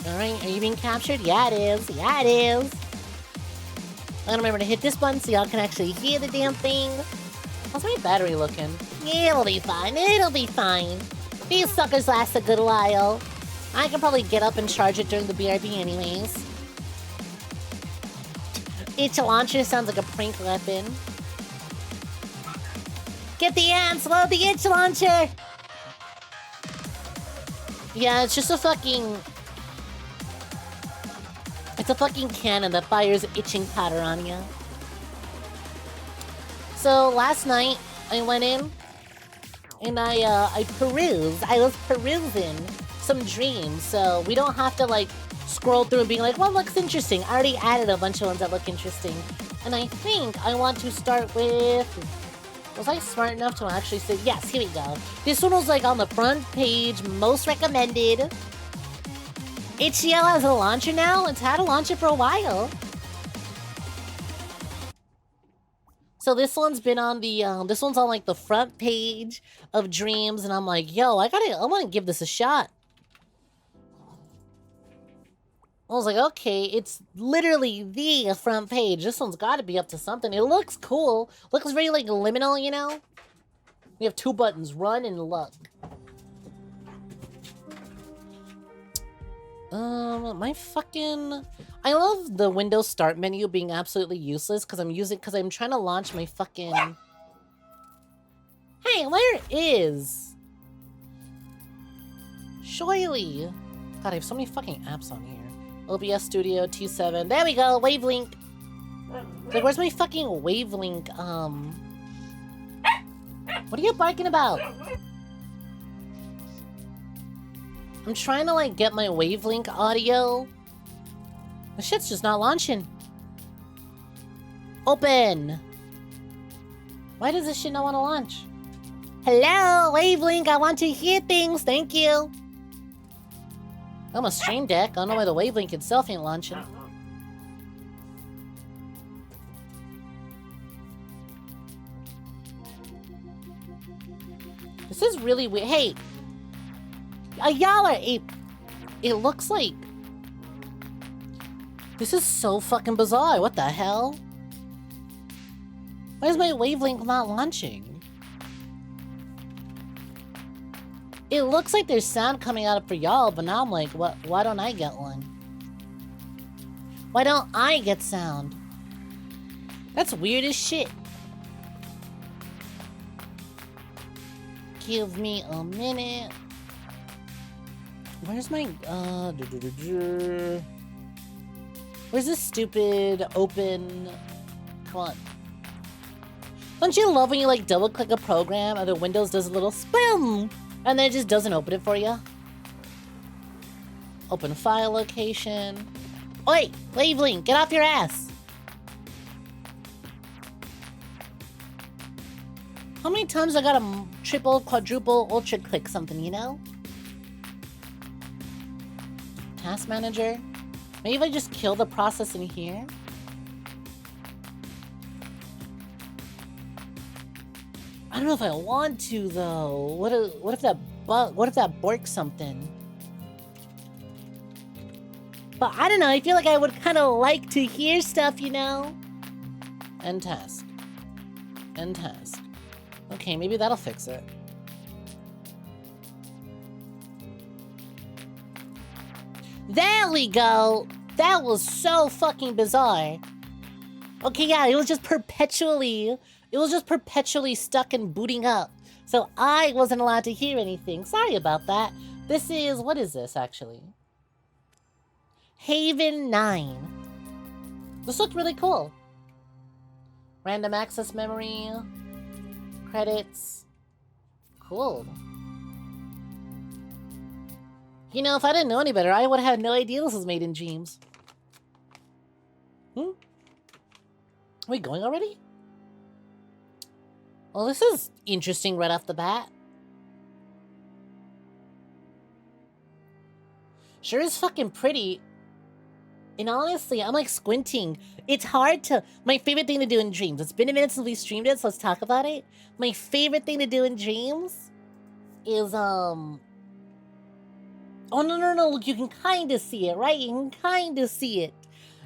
Alright, are you being captured? Yeah, it is. Yeah, it is. I gotta remember to hit this button so y'all can actually hear the damn thing. How's my battery looking? Yeah, it'll be fine. It'll be fine. These suckers last a good while. I can probably get up and charge it during the BRB anyways. Itch launcher sounds like a prank weapon. Get the ants! Load the itch launcher! Yeah, it's just a fucking... It's a fucking cannon that fires itching powder on you. So last night, I went in and I perused. I was perusing some dreams, so we don't have to like scroll through and being like, what looks interesting? I already added a bunch of ones that look interesting. And I think I want to start with... Was I smart enough to actually say... Yes, here we go. This one was like on the front page, most recommended. 𝐒𝐲 has a launcher now? It's had a launcher for a while. So this one's been on the, this one's on like the front page of dreams, and I'm like, yo, I want to give this a shot. I was like, okay, it's literally the front page. This one's got to be up to something. It looks cool. Looks very like liminal, you know? We have two buttons, run and look. My fucking... I love the Windows Start menu being absolutely useless because I'm trying to launch my fucking... Hey, where is... Shoily? God, I have so many fucking apps on here. OBS Studio, T7. There we go, Wavelink. Like, where's my fucking Wavelink, What are you barking about? I'm trying to, like, get my Wavelink audio. The shit's just not launching. Open! Why does this shit not want to launch? Hello, Wavelink, I want to hear things, thank you. I'm a Stream Deck, I don't know why the Wavelink itself ain't launching. This is really weird. Hey! Y'all are ape. It looks like... This is so fucking bizarre. What the hell? Why is my Wavelink not launching? It looks like there's sound coming out for y'all, but now I'm like, what? Why don't I get one? Why don't I get sound? That's weird as shit. Give me a minute. Where's my, Where's this stupid open... Come on. Don't you love when you, like, double-click a program and the Windows does a little spam? And then it just doesn't open it for you? Open file location. Oi! Wavelink, get off your ass! How many times I gotta triple, quadruple, ultra click something, you know? Task manager? Maybe if I just kill the process in here? I don't know if I want to though. What if that borks something? But I don't know, I feel like I would kind of like to hear stuff, you know? End task. End task. Okay, maybe that'll fix it. There we go! That was so fucking bizarre. Okay, yeah, it was just perpetually stuck and booting up. So I wasn't allowed to hear anything. Sorry about that. This is, what is this actually? Haven 9. This looked really cool. Random access memory. Credits. Cool. You know, if I didn't know any better, I would have had no idea this was made in dreams. Are we going already? Well, this is interesting right off the bat. Sure is fucking pretty. And honestly, I'm like squinting. It's hard to... My favorite thing to do in dreams. It's been a minute since we streamed it, so let's talk about it. My favorite thing to do in dreams is, Oh, no, look, you can kind of see it, right? You can kind of see it.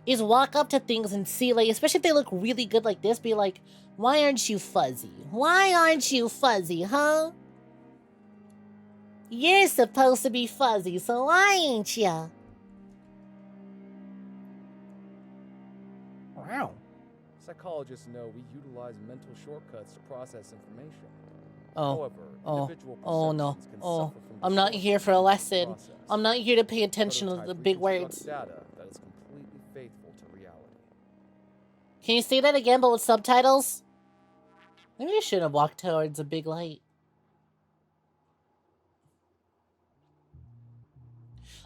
Is walk up to things and see, like, especially if they look really good like this, be like, why aren't you fuzzy? Why aren't you fuzzy, huh? You're supposed to be fuzzy, so why ain't ya? Wow. Psychologists know we utilize mental shortcuts to process information. Oh. However, individual Oh no. perceptions can Oh. suffer from I'm not here for a lesson. process. I'm not here to pay attention to the Prototype big reconstructs words. data that is completely faithful to reality. Can you say that again, but with subtitles? Maybe I shouldn't have walked towards a big light.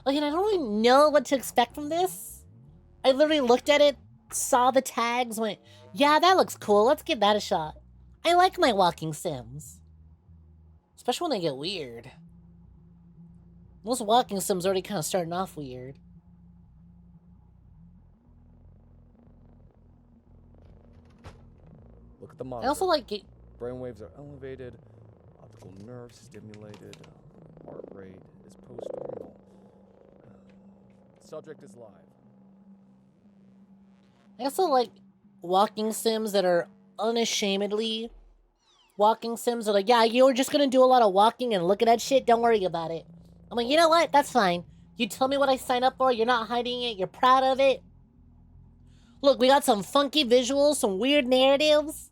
Like, and I don't really know what to expect from this. I literally looked at it, saw the tags, went, yeah, that looks cool. Let's give that a shot. I like my walking sims. Especially when they get weird. Most walking sims already kind of starting off weird. Look at the monitor. I also like it. Brainwaves are elevated, optical nerves stimulated, heart rate is post-normal. Subject is live. I also like walking sims that are unashamedly walking sims. Are like, yeah, you're just gonna do a lot of walking and looking at shit. Don't worry about it. I'm like, you know what? That's fine. You tell me what I signed up for. You're not hiding it. You're proud of it. Look, we got some funky visuals, some weird narratives,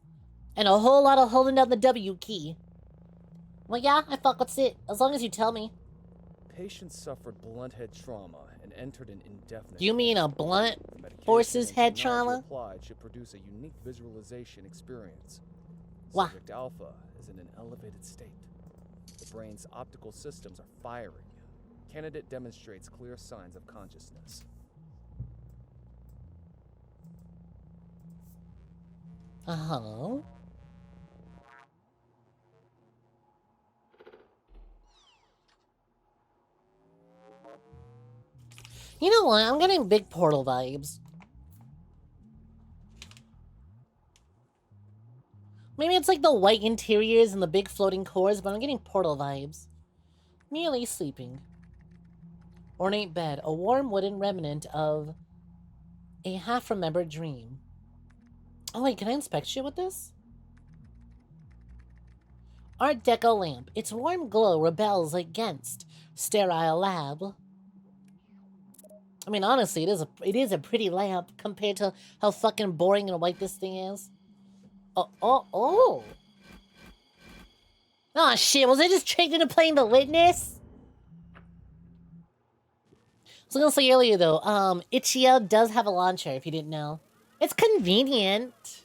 and a whole lot of holding down the W key. Well, yeah, I fuck with it, as long as you tell me. Patient suffered blunt head trauma and entered an indefinite. Do you mean a blunt forces head trauma? Applied should produce a unique visualization experience. Wow. Subject alpha is in an elevated state. The brain's optical systems are firing. Candidate demonstrates clear signs of consciousness. Uh-huh. You know what? I'm getting big Portal vibes. Maybe it's like the white interiors and the big floating cores, but I'm getting Portal vibes. Merely sleeping. Ornate bed. A warm wooden remnant of a half-remembered dream. Oh wait, can I inspect shit with this? Art Deco lamp. Its warm glow rebels against sterile lab. I mean, honestly, it is a pretty lamp compared to how fucking boring and white this thing is. Oh. Oh shit, was I just tricked into playing the witness? I was gonna say earlier though, 𝐒𝐬 does have a launcher, if you didn't know. It's convenient.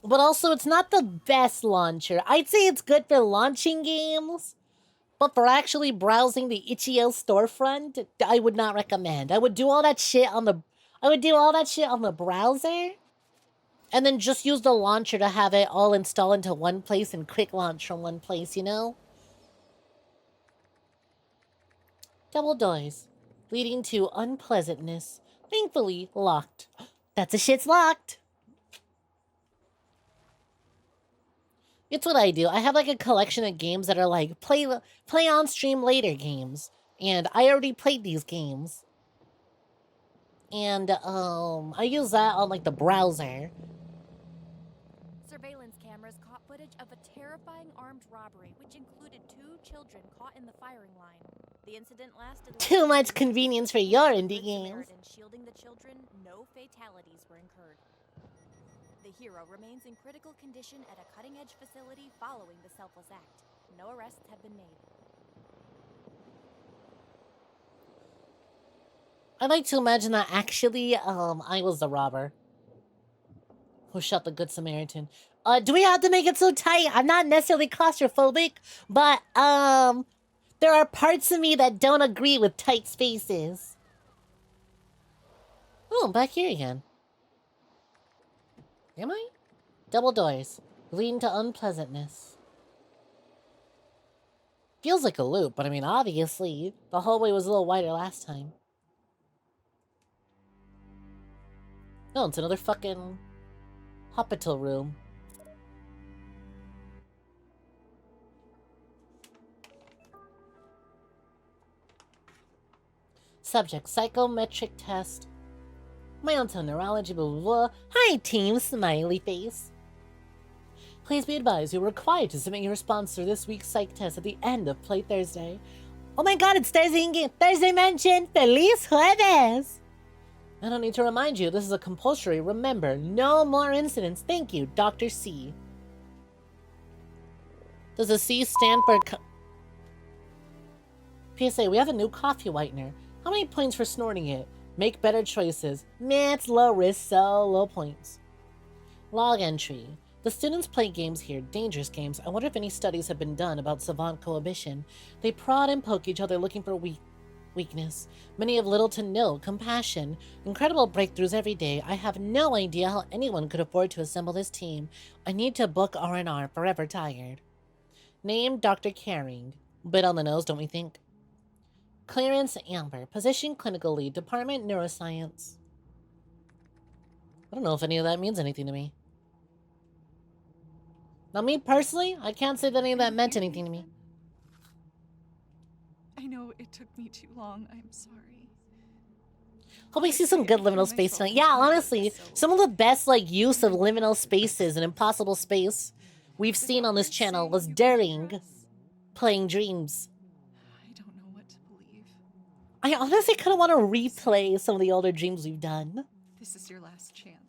But also, it's not the best launcher. I'd say it's good for launching games. But for actually browsing the 𝐒𝐬 storefront, I would not recommend. I would do all that shit on the browser, and then just use the launcher to have it all install into one place and quick launch from one place, you know? Double doors, leading to unpleasantness. Thankfully, locked. That's a shit's locked. It's what I do. I have like a collection of games that are like play on stream later games, and I already played these games. And I use that on like the browser. Surveillance cameras caught footage of a terrifying armed robbery, which included 2 children caught in the firing line. The incident lasted. Too much convenience for your indie games. Shielding the children, no fatalities were incurred. The hero remains in critical condition at a cutting-edge facility following the selfless act. No arrests have been made. I'd like to imagine that actually, I was the robber who shot the Good Samaritan. Do we have to make it so tight? I'm not necessarily claustrophobic, but, there are parts of me that don't agree with tight spaces. Oh, I'm back here again. Am I? Double doors, leading to unpleasantness. Feels like a loop, but I mean, obviously, the hallway was a little wider last time. No, it's another fucking hospital room. Subject, psychometric test. Mental neurology, blah, blah, blah. Hi, team, smiley face. Please be advised, you're required to submit your response for this week's psych test at the end of Play Thursday. Oh my god, it's Thursday mention! Feliz Jueves! I don't need to remind you, this is a compulsory. Remember, no more incidents. Thank you, Dr. C. Does the C stand for... PSA, we have a new coffee whitener. How many points for snorting it? Make better choices. Meh, it's low risk, so low points. Log entry. The students play games here, dangerous games. I wonder if any studies have been done about savant cohibition. They prod and poke each other looking for weakness. Many have little to no compassion. Incredible breakthroughs every day. I have no idea how anyone could afford to assemble this team. I need to book R&R, forever tired. Name, Dr. Caring. Bit on the nose, don't we think? Clearance, Amber. Position, clinical lead. Department, neuroscience. I don't know if any of that means anything to me. Now, me personally, I can't say that any of that meant anything to me. I know it took me too long. I'm sorry. Hope we see some good liminal space tonight. Yeah, honestly, some of the best use of liminal spaces and impossible space we've seen on this channel was during playing dreams. I don't know what to believe. I honestly kind of want to replay some of the older dreams we've done. This is your last chance.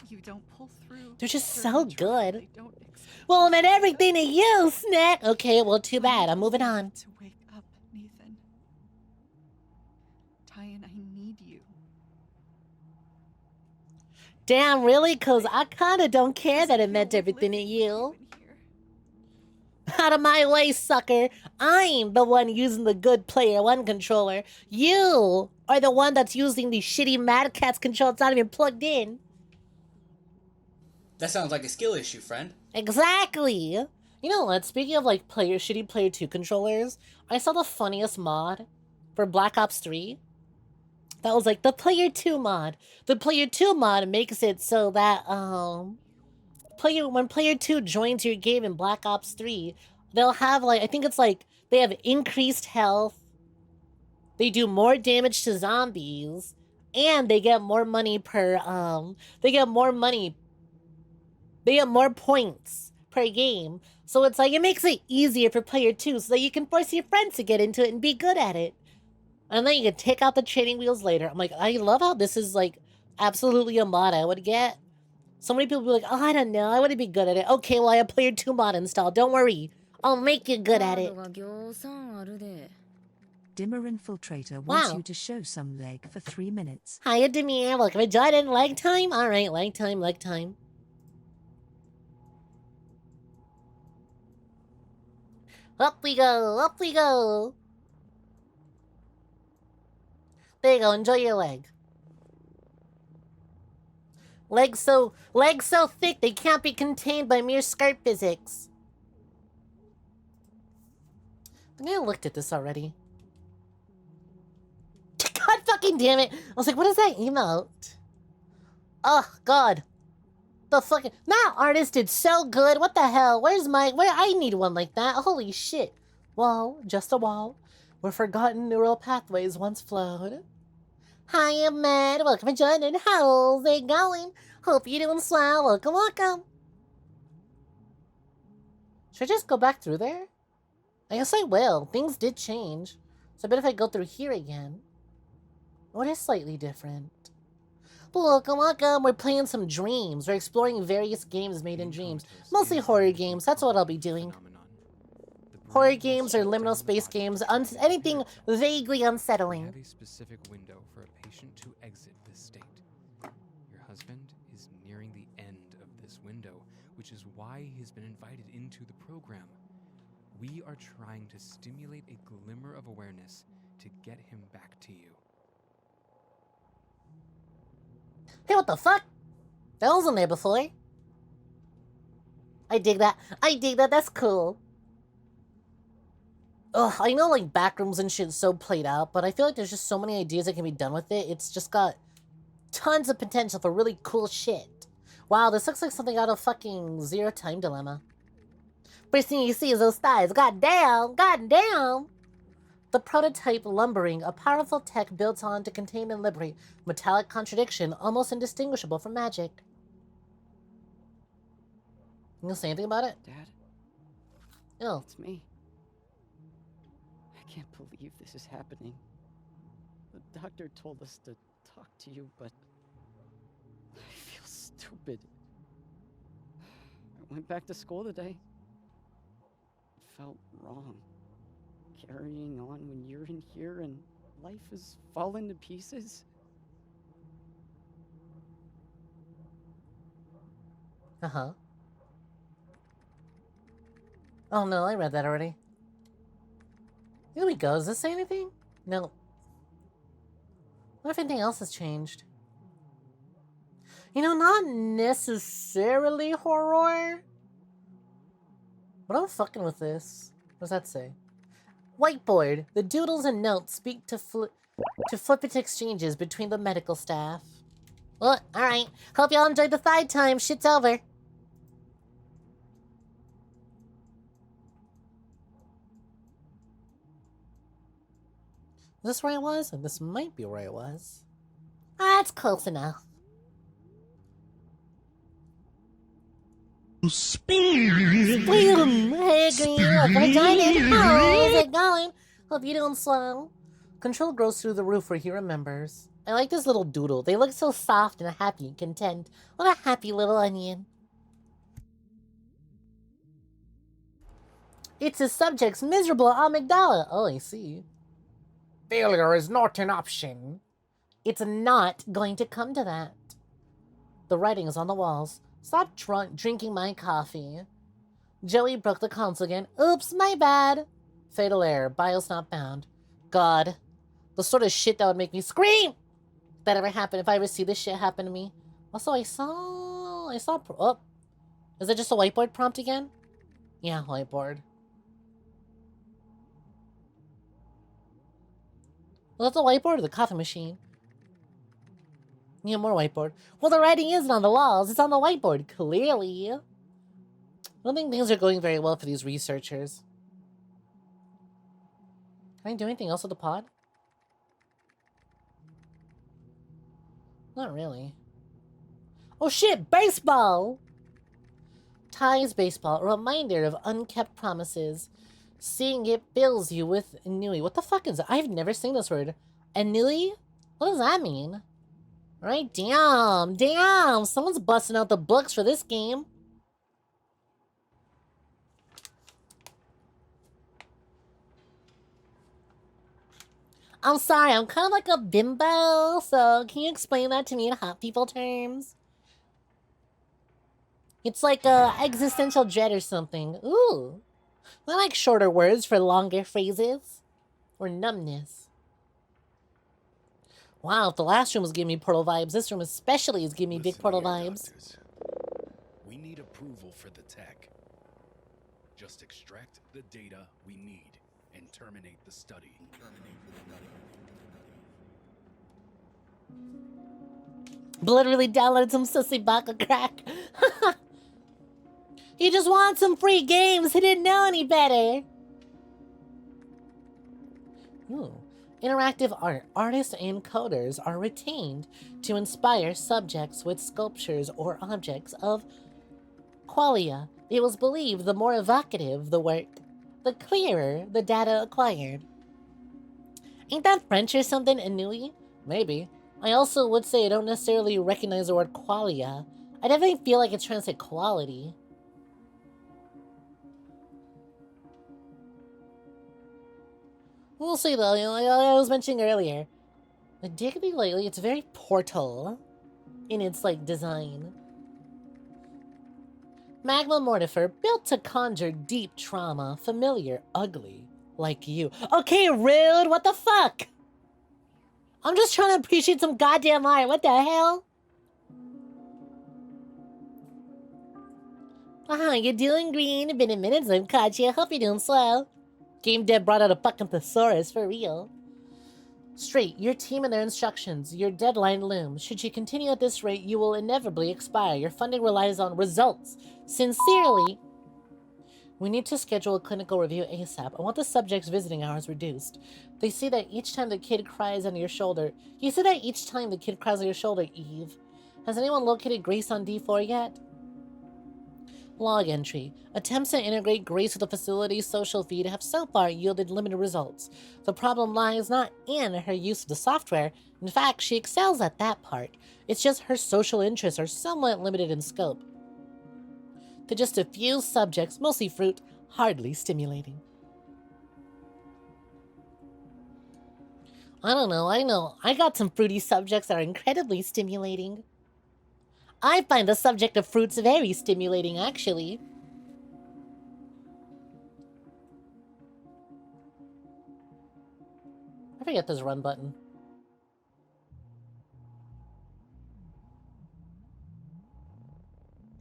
If you don't pull through, they're just so good. Well, I meant everything to you, Snek. Okay, well, too bad. I'm moving on. To wake up, Nathan. Tyan, I need you. Damn, really? Because I kind of don't care that it meant everything to you. Out of my way, sucker. I'm the one using the good Player 1 controller. You are the one that's using the shitty Mad Catz controller that's not even plugged in. That sounds like a skill issue, friend. Exactly. You know what? Speaking of shitty Player 2 controllers, I saw the funniest mod for Black Ops 3. That was the Player 2 mod. The Player 2 mod makes it so that when Player 2 joins your game in Black Ops 3, they'll have I think it's they have increased health, they do more damage to zombies, and they get more money per they get more points per game. So it's it makes it easier for Player 2 so that you can force your friends to get into it and be good at it. And then you can take out the training wheels later. I'm I love how this is absolutely a mod I would get. So many people be oh, I don't know, I wouldn't be good at it. Okay, well, I have Player 2 mod installed. Don't worry. I'll make you good at it. Dimmer Infiltrator wants you to show some leg for 3 minutes. Hiya, Demir. Welcome to Jordan. Leg time? Alright, leg time, leg time. Up we go, up we go. There you go, enjoy your leg. Legs so thick they can't be contained by mere skirt physics. I think I looked at this already. God fucking damn it! I was what is that emote? Oh god. The fucking that artist did so good. What the hell? I need one like that. Holy shit. Wall, just a wall, where forgotten neural pathways once flowed. Hi, I'm Matt. Welcome to joining. How's it going? Hope you're doing swell. Welcome, welcome. Should I just go back through there? I guess I will. Things did change. So I bet if I go through here again. What is slightly different? Welcome, welcome. We're playing some dreams. We're exploring various games made in dreams. Mostly horror games. That's what I'll be doing. Horror games or liminal space games. Anything vaguely unsettling. We have a specific window for a patient to exit this state. Your husband is nearing the end of this window, which is why he's been invited into the program. We are trying to stimulate a glimmer of awareness to get him back to you. Hey, what the fuck? That wasn't there before. I dig that. I dig that. That's cool. Ugh, I know backrooms and shit's so played out, but I feel there's just so many ideas that can be done with it. It's just got tons of potential for really cool shit. Wow, this looks like something out of fucking Zero Time Dilemma. First thing you see is those thighs. God damn. God damn. The prototype lumbering, a powerful tech built on to contain and liberate. Metallic contradiction, almost indistinguishable from magic. You gonna say anything about it? Dad, No. it's me. I can't believe this is happening. The doctor told us to talk to you, but I feel stupid. I went back to school today. It felt wrong. Carrying on when you're in here and life is falling to pieces. Uh-huh. Oh no, I read that already. Here we go. Does this say anything? No. What if anything else has changed? You know, not necessarily horror. But I'm fucking with this. What does that say? Whiteboard. The doodles and notes speak to flippant exchanges between the medical staff. Well, alright. Hope y'all enjoyed the thigh time. Shit's over. Is this where I was? This might be where I was. That's close enough. Hey, Green, look what I did. How's it going? Hope you're doing swell. Control grows through the roof where he remembers. I like this little doodle. They look so soft and happy and content. What a happy little onion. It's his subject's miserable amygdala. Oh, I see. Failure is not an option. It's not going to come to that. The writing is on the walls. Stop drinking my coffee. Joey broke the console again. Oops, my bad. Fatal error. BIOS not bound. God. The sort of shit that would make me scream. If that ever happened. If I ever see this shit happen to me. Also, I saw... Oh. Is it just a whiteboard prompt again? Yeah, whiteboard. Well, that's a whiteboard or the coffee machine? Yeah, more whiteboard. Well, the writing isn't on the walls. It's on the whiteboard, clearly. I don't think things are going very well for these researchers. Can I do anything else with the pod? Not really. Oh shit, baseball! Ties baseball, a reminder of unkept promises. Seeing it fills you with ennui. What the fuck is that? I've never seen this word. Ennui? What does that mean? Alright, damn. Someone's busting out the books for this game. I'm sorry, I'm kind of like a bimbo, so can you explain that to me in hot people terms? It's like existential dread or something. Ooh. I like shorter words for longer phrases. Or numbness. Wow, if the last room was giving me portal vibes, this room especially is giving me big portal vibes. Doctors. We need approval for the tech. Just extract the data we need and terminate the study. Literally downloaded some sussy baka crack. He just wants some free games. He didn't know any better. Ooh. Interactive art. Artists and coders are retained to inspire subjects with sculptures or objects of qualia. It was believed the more evocative the work, the clearer the data acquired. Ain't that French or something, ennui? Maybe. I also would say I don't necessarily recognize the word qualia. I definitely feel like it's trying to say quality. We'll see though, you know, like I was mentioning earlier. The Diggity lately, it's very Portal in its like design. Magma Mortifer, built to conjure deep trauma, familiar, ugly, like you. Okay, rude, what the fuck? I'm just trying to appreciate some goddamn art, what the hell? How you doing, Green? Been a minute since I've caught you. Hope you're doing swell. Game Dev brought out a fucking thesaurus, for real. Straight, your team and their instructions. Your deadline looms. Should you continue at this rate, you will inevitably expire. Your funding relies on results. Sincerely, We need to schedule a clinical review ASAP. I want the subject's visiting hours reduced. They say that each time the kid cries on your shoulder. You say that each time the kid cries on your shoulder, Eve. Has anyone located Grace on D4 yet? Log entry. Attempts to integrate Grace with the facility's social feed have so far yielded limited results. The problem lies not in her use of the software. In fact, she excels at that part. It's just her social interests are somewhat limited in scope. To just a few subjects, mostly fruit, hardly stimulating. I don't know, I know. I got some fruity subjects that are incredibly stimulating. I find the subject of fruits very stimulating, actually. I forget this run button.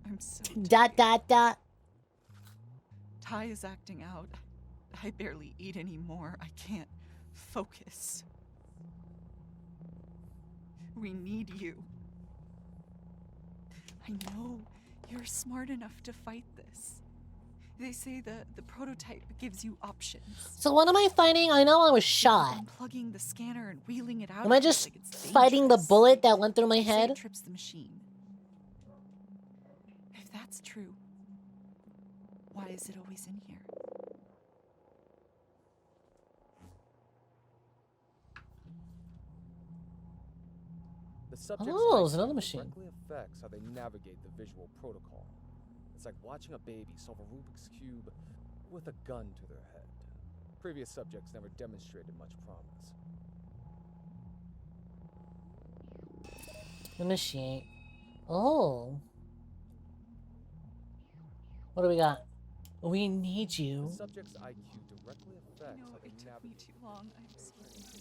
I'm so Dot. Ty is acting out. I barely eat anymore. I can't focus. We need you. I know you're smart enough to fight this. They say the prototype gives you options. So what am I fighting? I know I was shot. Unplugging the scanner and wheeling it out. Am I just fighting the bullet that went through my head? It trips the machine. If that's true, why is it always in here? Oh, there's another machine. Directly affects how they navigate the visual protocol. It's like watching a baby solve a Rubik's Cube with a gun to their head. Previous subjects never demonstrated much promise. Initiate. Oh. What do we got? We need you. The subject's IQ directly affects No, how they it took me navigate too long. I'm sorry.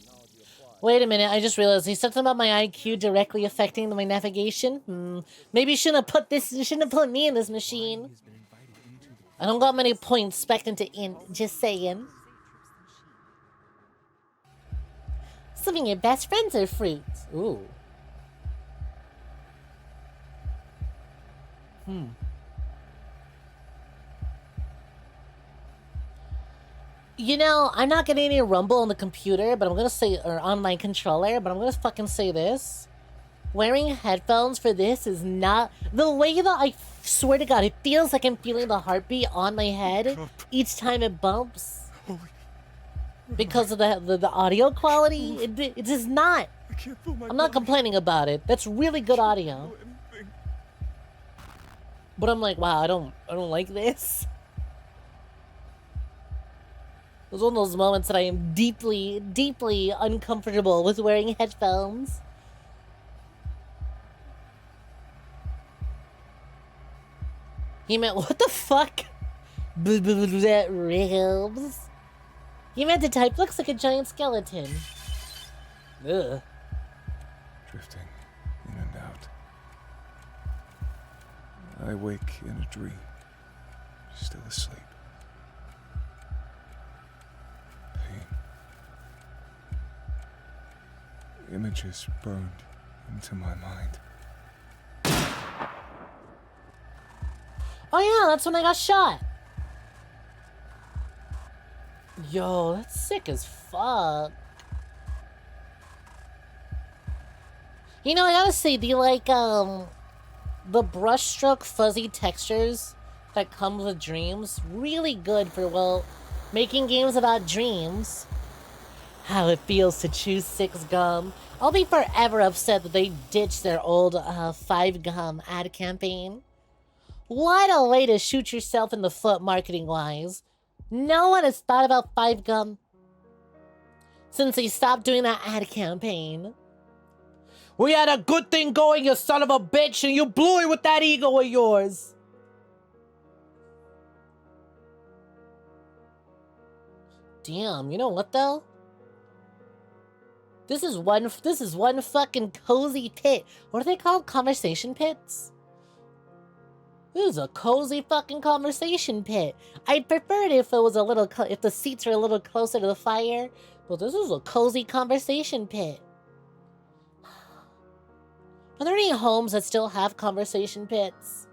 technology applied. Wait a minute, I just realized he said something about my IQ directly affecting my navigation. Maybe you shouldn't have put me in this machine. I don't got many points spec'd into int, just saying. Some of your best friends are fruits. Ooh. You know, I'm not getting any rumble on the computer, but I'm gonna say, or on my controller, but I'm gonna fucking say this. Wearing headphones for this is not, the way that I swear to God, it feels like I'm feeling the heartbeat on my head each time it bumps. Because of the audio quality, it is not. I'm not complaining about it. That's really good audio. But I'm like, wow, I don't like this. It was one of those moments that I am deeply, deeply uncomfortable with wearing headphones. He meant, what the fuck? Ribs. He meant the type looks like a giant skeleton. Ugh. Drifting in and out. I wake in a dream, still asleep. Pain. Images burned into my mind. Oh yeah, that's when I got shot. Yo, that's sick as fuck. You know, I gotta say, the brushstroke fuzzy textures that come with dreams, really good for, well, making games about dreams. How it feels to choose 6 gum. I'll be forever upset that they ditched their old 5 gum ad campaign. What a way to shoot yourself in the foot marketing-wise. No one has thought about 5 gum since they stopped doing that ad campaign. We had a good thing going, you son of a bitch, and you blew it with that ego of yours. Damn, you know what though? This is one fucking cozy pit. What are they called? Conversation pits? This is a cozy fucking conversation pit. I'd prefer it if it was a little, if the seats were a little closer to the fire. But this is a cozy conversation pit. Are there any homes that still have conversation pits?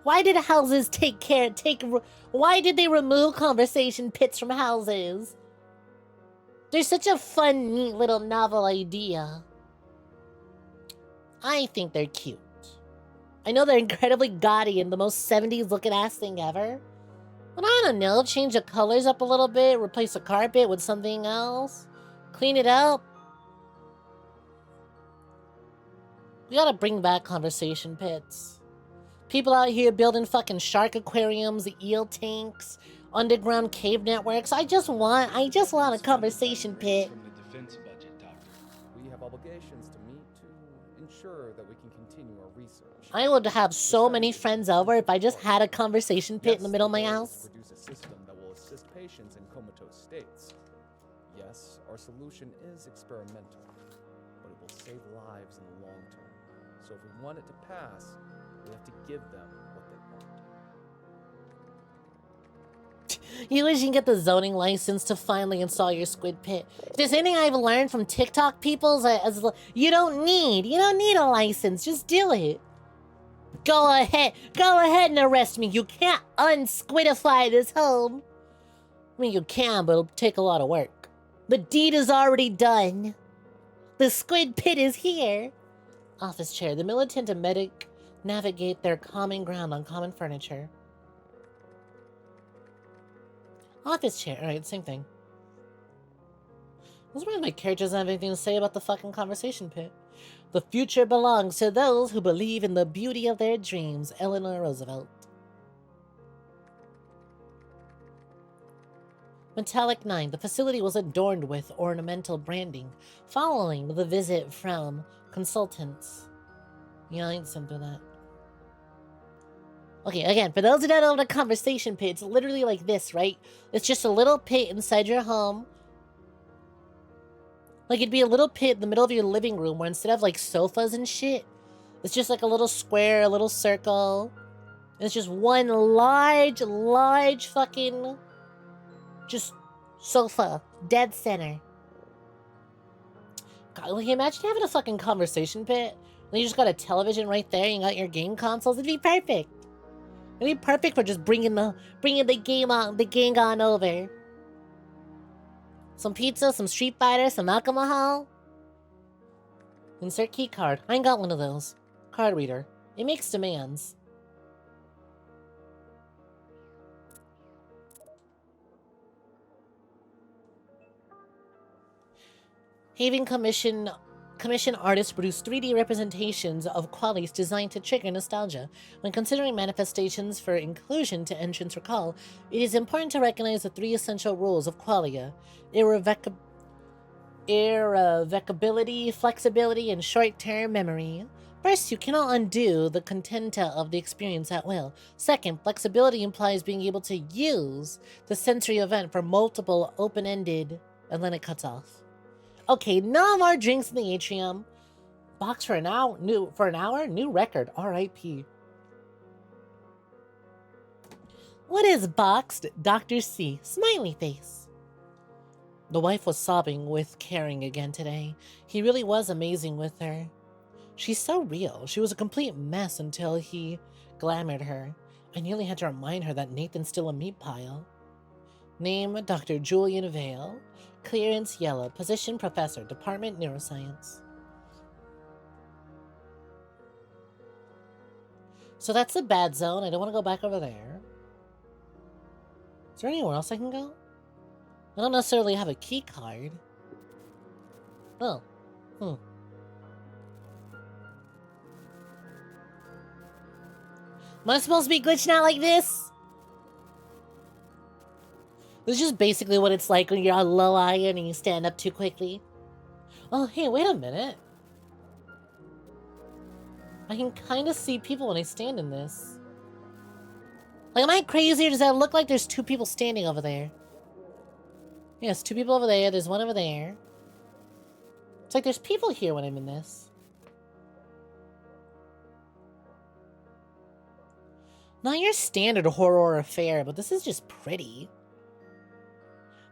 Why did houses why did they remove conversation pits from houses? They're such a fun, neat little novel idea. I think they're cute. I know they're incredibly gaudy and the most 70s looking ass thing ever. But I don't know, change the colors up a little bit, replace the carpet with something else, clean it up. We gotta bring back conversation pits. People out here building fucking shark aquariums, eel tanks, underground cave networks. I just want a conversation pit. From the defense budget, Doctor. We have obligations to meet to ensure that we can continue our research. I would have so many friends over if I just had a conversation pit in the middle of my house. Produce a system that will assist patients in comatose states. Yes, our solution is experimental, but it will save lives in the long term. So if we want it to pass, we have to give them what they want. You wish you can get the zoning license to finally install your squid pit. If there's anything I've learned from TikTok peoples, you don't need a license. Just do it. Go ahead and arrest me. You can't unsquidify this home. I mean, you can, but it'll take a lot of work. The deed is already done. The squid pit is here. Office chair. The militant and medic navigate their common ground on common furniture. Office chair. Alright, same thing. What's wrong with my character doesn't have anything to say about the fucking conversation pit? The future belongs to those who believe in the beauty of their dreams. Eleanor Roosevelt. Metallic 9. The facility was adorned with ornamental branding, following the visit from consultants. Yeah, I ain't something that. Okay, again, for those who don't know the conversation pit, it's literally like this, right? It's just a little pit inside your home. Like, it'd be a little pit in the middle of your living room where instead of, like, sofas and shit, it's just like a little square, a little circle. And it's just one large fucking just sofa, dead center. God, like, imagine having a fucking conversation pit. And you just got a television right there, and you got your game consoles. It'd be perfect. It'd be perfect for just bringing the gang on over. Some pizza, some Street Fighter, some alcohol. Insert key card. I ain't got one of those. Card reader. It makes demands. Haven Commission artists produce 3D representations of qualities designed to trigger nostalgia. When considering manifestations for inclusion to entrance recall, it is important to recognize the 3 essential rules of qualia: irrevocability, flexibility, and short-term memory. First, you cannot undo the contenta of the experience at will. Second, flexibility implies being able to use the sensory event for multiple open-ended, and then it cuts off. Okay, no more drinks in the atrium. Box for an hour, new record, R.I.P. What is boxed? Dr. C, smiley face. The wife was sobbing with caring again today. He really was amazing with her. She's so real. She was a complete mess until he glamoured her. I nearly had to remind her that Nathan's still a meat pile. Name, Dr. Julian Vale. Clearance yellow. Position professor. Department neuroscience. So that's the bad zone. I don't want to go back over there. Is there anywhere else I can go? I don't necessarily have a key card. Oh. Am I supposed to be glitching out like this? This is just basically what it's like when you're on low iron and you stand up too quickly. Oh, hey, wait a minute. I can kind of see people when I stand in this. Like, am I crazy or does that look like there's 2 people standing over there? Yes, 2 people over there. There's one over there. It's like there's people here when I'm in this. Not your standard horror affair, but this is just pretty.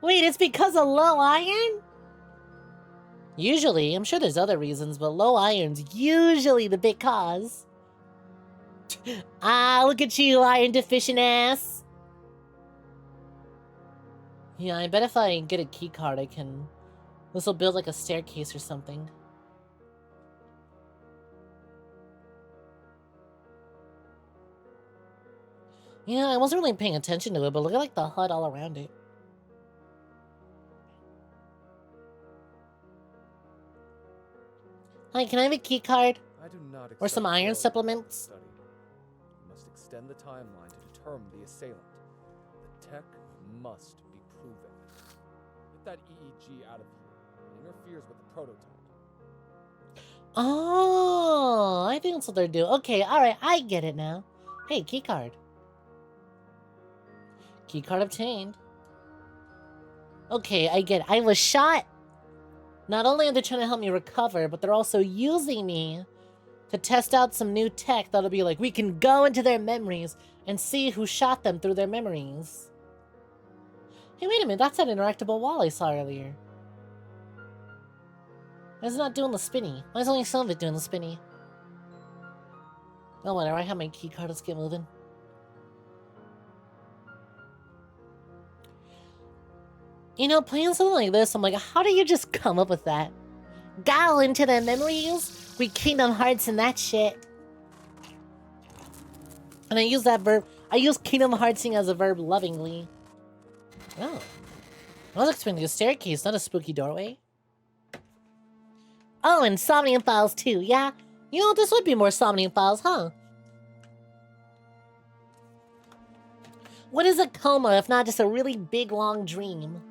Wait, it's because of low iron? Usually, I'm sure there's other reasons, but low iron's usually the big cause. Ah, look at you, iron deficient ass. Yeah, I bet if I get a key card, I can... This will build like a staircase or something. Yeah, I wasn't really paying attention to it, but look at like the HUD all around it. Hi, can I have a key card? I do not Or some accept iron failure supplements? study. You must extend the timeline to determine the assailant. The tech must be proven. Get that EEG out of here. It interferes with the prototype. Oh, I think that's what they're doing. Okay, alright, I get it now. Hey, key card. Key card obtained. Okay, I get it. I was shot. Not only are they trying to help me recover, but they're also using me to test out some new tech that'll be like, we can go into their memories and see who shot them through their memories. Hey, wait a minute. That's that interactable wall I saw earlier. Why is it not doing the spinny? Why is only some of it doing the spinny? Oh, whatever. I have my key card. Let's get moving. You know, playing something like this, I'm like, how do you just come up with that? Go into their memories? We Kingdom Hearts and that shit. And I use that verb. I use Kingdom Heartsing as a verb lovingly. Oh. I was expecting a staircase, not a spooky doorway. Oh, and Somnium Files too, yeah? You know, this would be more Somnium Files, huh? What is a coma if not just a really big, long dream?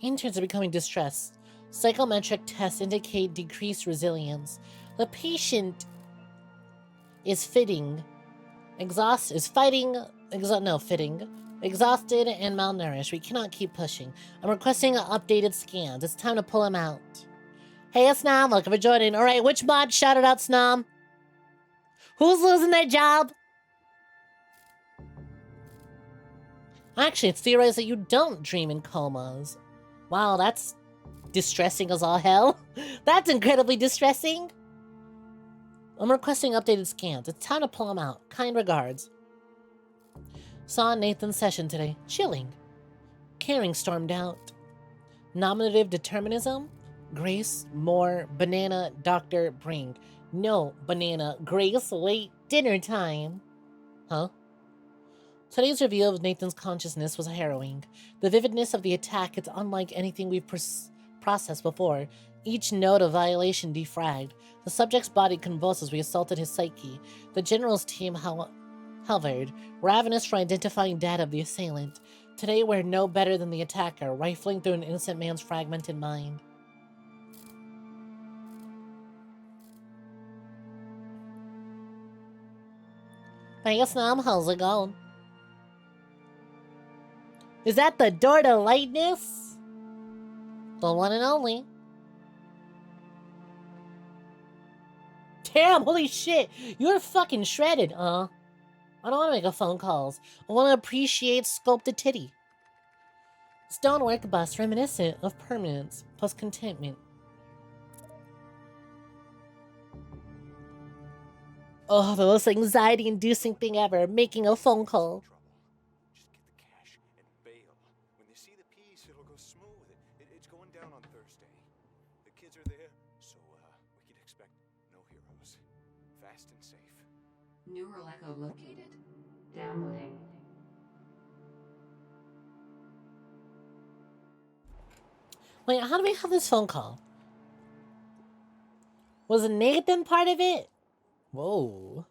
Interns are becoming distressed. Psychometric tests indicate decreased resilience. The patient is exhausted and malnourished. We cannot keep pushing. I'm requesting updated scans. It's time to pull him out. Hey, it's Snom. Welcome for joining. Alright, which mod shouted out Snom? Who's losing their job? Actually, it's theorized that you don't dream in comas. Wow, that's distressing as all hell. That's incredibly distressing. I'm requesting updated scans. It's time to pull them out. Kind regards. Saw Nathan's session today. Chilling. Caring stormed out. Nominative determinism? Grace, more, banana, doctor, bring. No, banana, Grace, wait, dinner time. Huh? Today's review of Nathan's consciousness was harrowing. The vividness of the attack is unlike anything we've processed before. Each note of violation defragged. The subject's body convulsed as we assaulted his psyche. The general's team hovered, ravenous for identifying data of the assailant. Today we're no better than the attacker, rifling through an innocent man's fragmented mind. Hey, Snom, how's it going? Is that the door to lightness? The one and only. Damn, holy shit. You're fucking shredded, I don't want to make a phone calls. I want to appreciate sculpt the titty. Stonework bust reminiscent of permanence plus contentment. Oh, the most anxiety-inducing thing ever, making a phone call. Just get the cash and bail. When you see the piece, it'll go smooth. It's going down on Thursday. The kids are there, so we can expect no heroes. Fast and safe. Neural echo located. Downloading. Wait, how do we have this phone call? Was Nathan part of it? Whoa.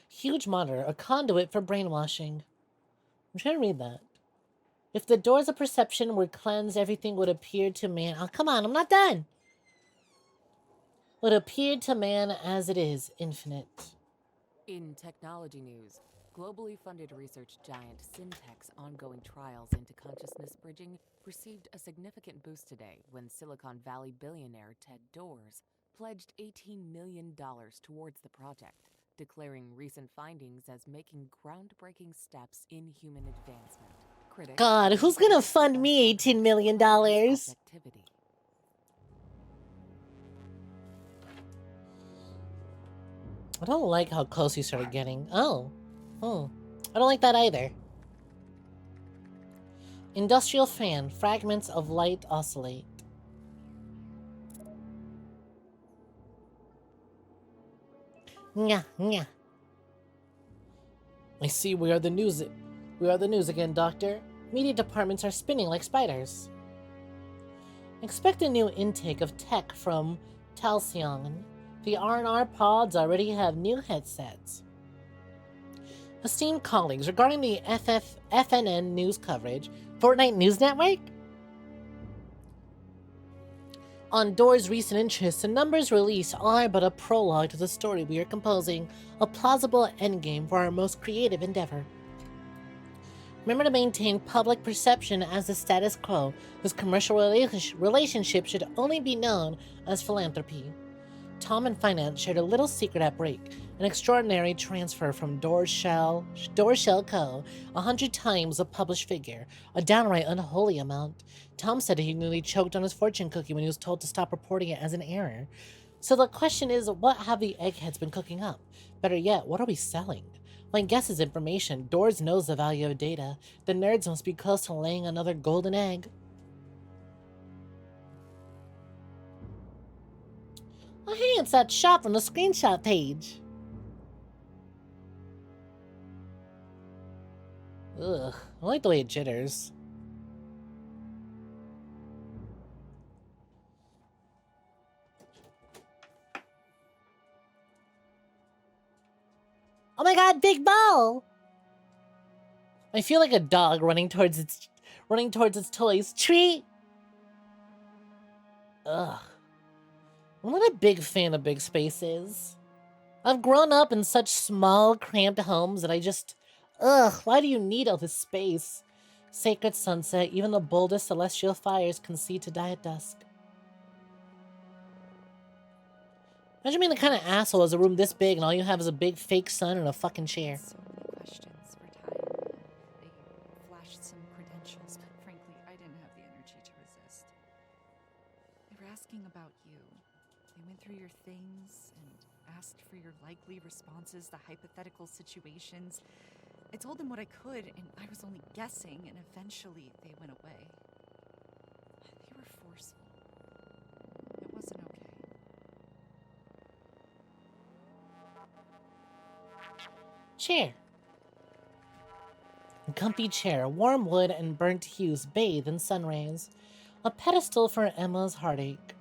Huge monitor, a conduit for brainwashing. I'm trying to read that. If the doors of perception were cleansed, everything would appear to man. Oh, come on, I'm not done. Would appear to man as it is, infinite. In technology news, globally funded research giant Syntech's ongoing trials into consciousness bridging received a significant boost today when Silicon Valley billionaire Ted Doors pledged $18 million towards the project. declaring recent findings as making groundbreaking steps in human advancement. Critics God, who's gonna fund me $18 million? Objectivity. I don't like how close he started getting. Oh. I don't like that either. Industrial fan. Fragments of light oscillate. Nya. I see we are the news. We are the news again, Doctor. Media departments are spinning like spiders. Expect a new intake of tech from Talseong. The R&R pods already have new headsets. Esteemed colleagues, regarding the FNN news coverage, Fortnite News Network? On Door's recent interests, the numbers released are but a prologue to the story we are composing, a plausible endgame for our most creative endeavor. Remember to maintain public perception as the status quo, whose commercial relationship should only be known as philanthropy. Tom and Finance shared a little secret at break, an extraordinary transfer from Doorshell Co., 100 times the published figure, a downright unholy amount. Tom said he nearly choked on his fortune cookie when he was told to stop reporting it as an error. So the question is, what have the eggheads been cooking up? Better yet, what are we selling? My guess is information. Doors knows the value of data. The nerds must be close to laying another golden egg. Oh, hey, it's that shot from the screenshot page. Ugh, I like the way it jitters. Oh my god, big ball! I feel like a dog running towards its toys. Treat! Ugh. I'm not a big fan of big spaces. I've grown up in such small, cramped homes that I just... Ugh, why do you need all this space? Sacred sunset, even the boldest celestial fires can see to die at dusk. Imagine being the kind of asshole as a room this big and all you have is a big fake sun and a fucking chair. So many questions for time. They flashed some credentials, but frankly, I didn't have the energy to resist. They were asking about you. They went through your things and asked for your likely responses to hypothetical situations. I told them what I could, and I was only guessing, and eventually they went away. They were forceful. It wasn't okay. Chair. A comfy chair, warm wood and burnt hues bathe in sun rays. A pedestal for Emma's heartache.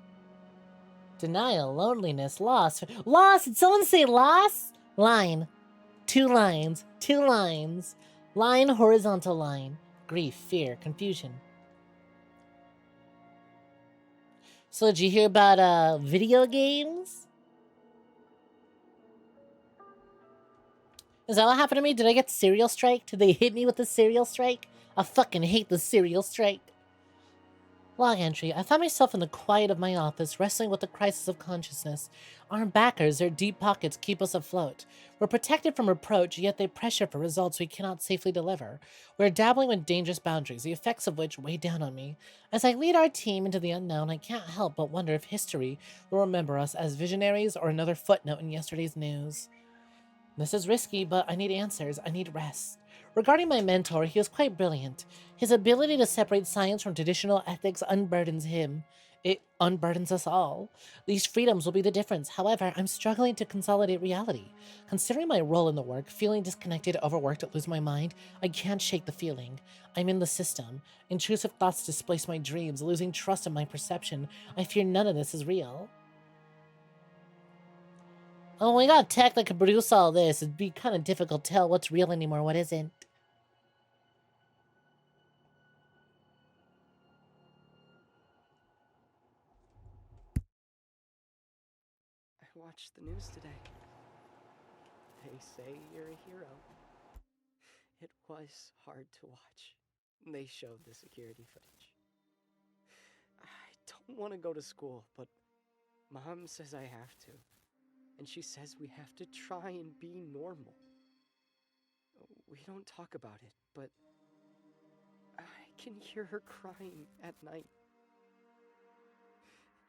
Denial, loneliness, loss. Loss! Did someone say loss? Line. 2 lines. 2 lines. Line, horizontal line. Grief, fear, confusion. So did you hear about video games? Is that what happened to me? Did I get cereal strike? Did they hit me with the cereal strike? I fucking hate the cereal strike. Log entry. I found myself in the quiet of my office, wrestling with the crisis of consciousness. Our backers, their deep pockets, keep us afloat. We're protected from reproach, yet they pressure for results we cannot safely deliver. We're dabbling with dangerous boundaries, the effects of which weigh down on me. As I lead our team into the unknown, I can't help but wonder if history will remember us as visionaries or another footnote in yesterday's news. This is risky, but I need answers. I need rest. Regarding my mentor, he was quite brilliant. His ability to separate science from traditional ethics unburdens him. It unburdens us all. These freedoms will be the difference. However, I'm struggling to consolidate reality. Considering my role in the work, feeling disconnected, overworked, lose my mind, I can't shake the feeling. I'm in the system. Intrusive thoughts displace my dreams, losing trust in my perception. I fear none of this is real. Oh, we got tech that could produce all this. It'd be kind of difficult to tell what's real anymore, what isn't. I watched the news today. They say you're a hero. It was hard to watch. They showed the security footage. I don't want to go to school, but Mom says I have to. And she says we have to try and be normal. We don't talk about it, but I can hear her crying at night.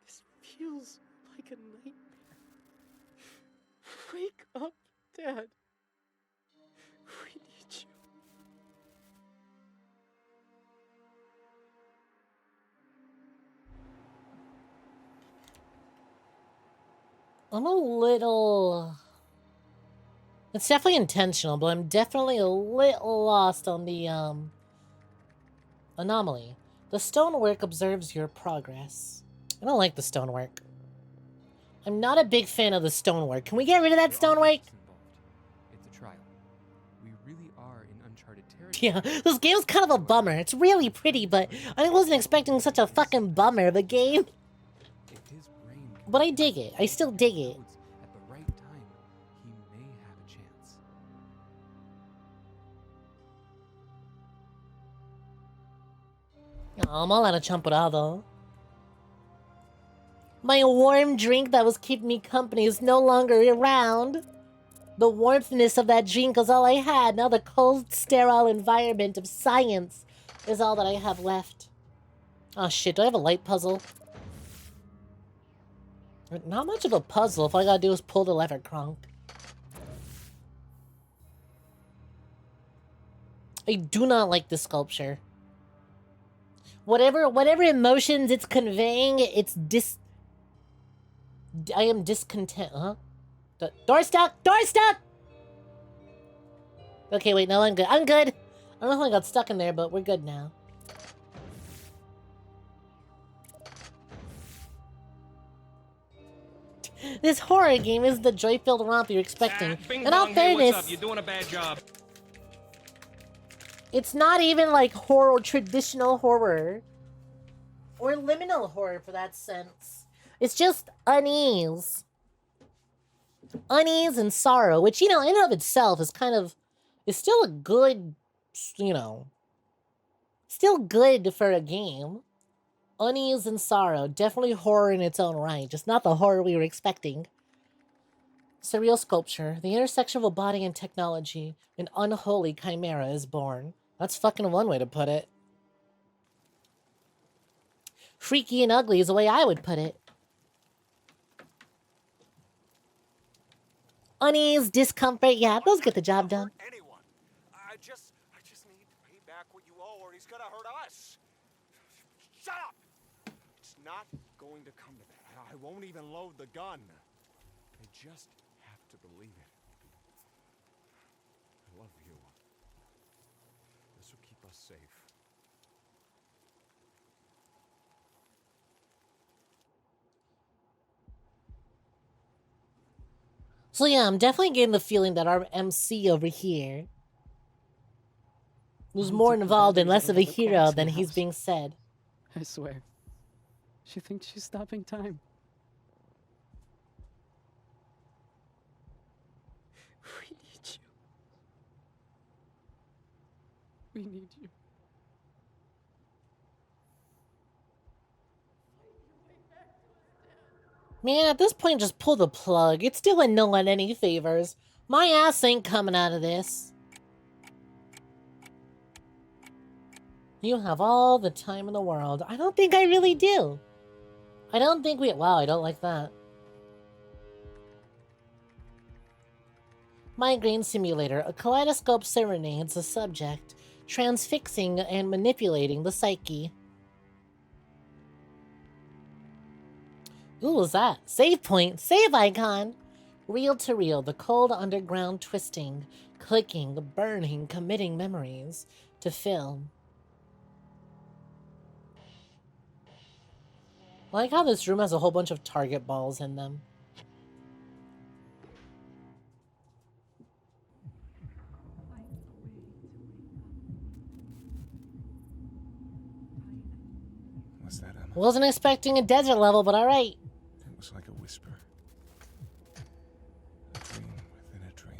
This feels like a nightmare. Wake up, Dad. We need you. I'm a little... It's definitely intentional, but I'm definitely a little lost on the, anomaly. The stonework observes your progress. I don't like the stonework. I'm not a big fan of the stonework. Can we get rid of that stonework? It's a trial. We really are in uncharted territory. Yeah, this game's kind of a bummer. It's really pretty, but I wasn't expecting such a fucking bummer of a game. But I dig it. I still dig it. At the right time, he may have a chance. Oh, I'm all out of champurrado. My warm drink that was keeping me company is no longer around. The warmthness of that drink was all I had. Now the cold, sterile environment of science is all that I have left. Oh shit, do I have a light puzzle? Not much of a puzzle if all I gotta do is pull the lever, Kronk. I do not like this sculpture. Whatever emotions it's conveying, I am discontent, huh? Door stuck! Door stuck! Okay, wait, no, I'm good. I'm good! I don't know if I got stuck in there, but we're good now. This horror game is the joy-filled romp you're expecting. In all fairness, what's up? You're doing a bad job. It's not even like horror, traditional horror. Or liminal horror for that sense. It's just unease. Unease and sorrow, which, you know, in and of itself is kind of... is still a good, you know... still good for a game. Unease and sorrow. Definitely horror in its own right. Just not the horror we were expecting. Surreal sculpture. The intersection of a body and technology. An unholy chimera is born. That's fucking one way to put it. Freaky and ugly is the way I would put it. Unease, discomfort. Yeah, those get the job done. Anyone. I just need to pay back what you owe, or he's gonna hurt us. Shut up! It's not going to come to that. I won't even load the gun. They just have to believe it. I love you. This will keep us safe. So yeah, I'm definitely getting the feeling that our MC over here was more involved and less of a hero than he's being said. I swear. She thinks she's stopping time. We need you. We need you. Man, at this point, just pull the plug. It's doing no one any favors. My ass ain't coming out of this. You have all the time in the world. I don't think I really do. I don't think we... Wow, I don't like that. Migraine simulator. A kaleidoscope serenades the subject, transfixing and manipulating the psyche. Ooh, what was that? Save point. Save icon. Reel to reel. The cold underground twisting, clicking, burning, committing memories to film. I like how this room has a whole bunch of target balls in them. What's that, Emma? Wasn't expecting a desert level, but alright. It was like a whisper. A dream within a dream.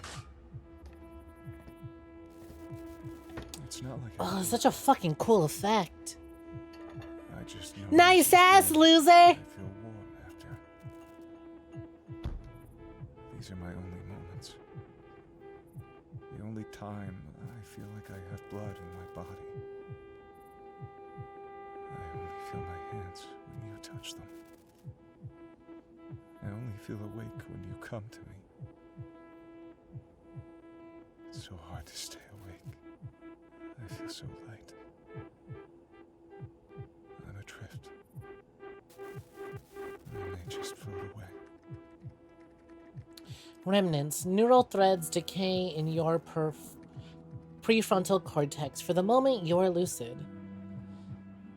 It's not like Oh, such a fucking cool effect. I just know. Nice ass, loser! I feel warm after. time, I feel like I have blood in my body. I only feel my hands when you touch them. I only feel awake when you come to me. It's so hard to stay awake. I feel so light. I'm adrift. I may just float away. Remnants. Neural threads decay in your prefrontal cortex. For the moment, you're lucid.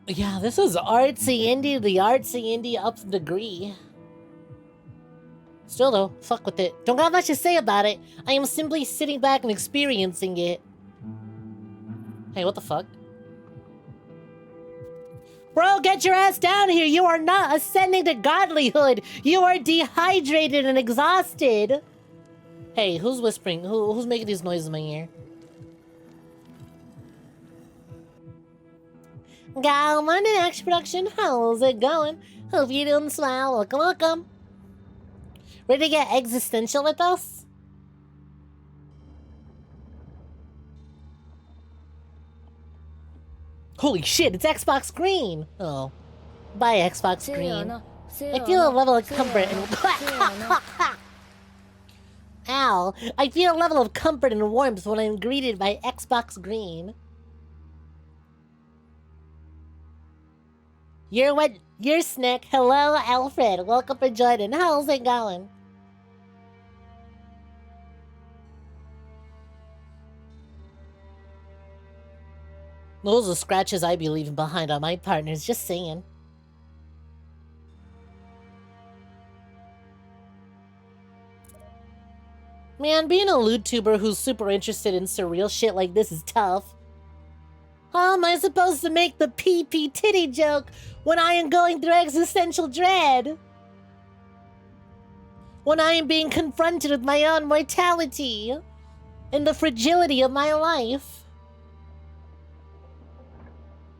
Yeah, this is artsy indie, the artsy indie up degree. Still though, fuck with it. Don't got much to say about it. I am simply sitting back and experiencing it. Hey, what the fuck? Bro, get your ass down here. You are not ascending to godlyhood. You are dehydrated and exhausted. Hey, who's whispering? Who's making these noises in my ear? Go, London Action Production. How's it going? Hope you're doing swell. Welcome, welcome. Ready to get existential with us? Holy shit, it's Xbox Green! Oh. Bye, Xbox Green. I feel a level of comfort and... Ow. I feel a level of comfort and warmth when I'm greeted by Xbox Green. You're Snek. Hello, Alfred. Welcome for joining. How's it going? Those are scratches I be leaving behind on my partners, just saying. Man, being a VTuber who's super interested in surreal shit like this is tough. How am I supposed to make the PP titty joke when I am going through existential dread? When I am being confronted with my own mortality and the fragility of my life?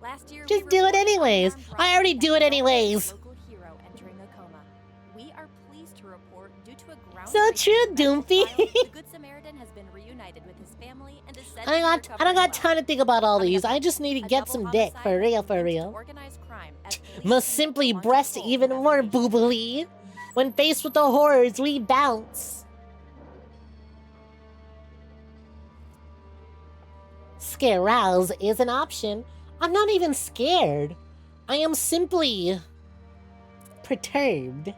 Last year, just do it anyways. I already do it anyways. Local hero entering a coma. We are pleased to report, due to a So true, Doomfy. the Good Samaritan has been reunited with his family and is said I don't got time to think about all these. I just need to get some dick, for real, for real. Must simply breast even more boobily. When faced with the horrors, we bounce. Scare rouse is an option. I'm not even scared. I am simply perturbed.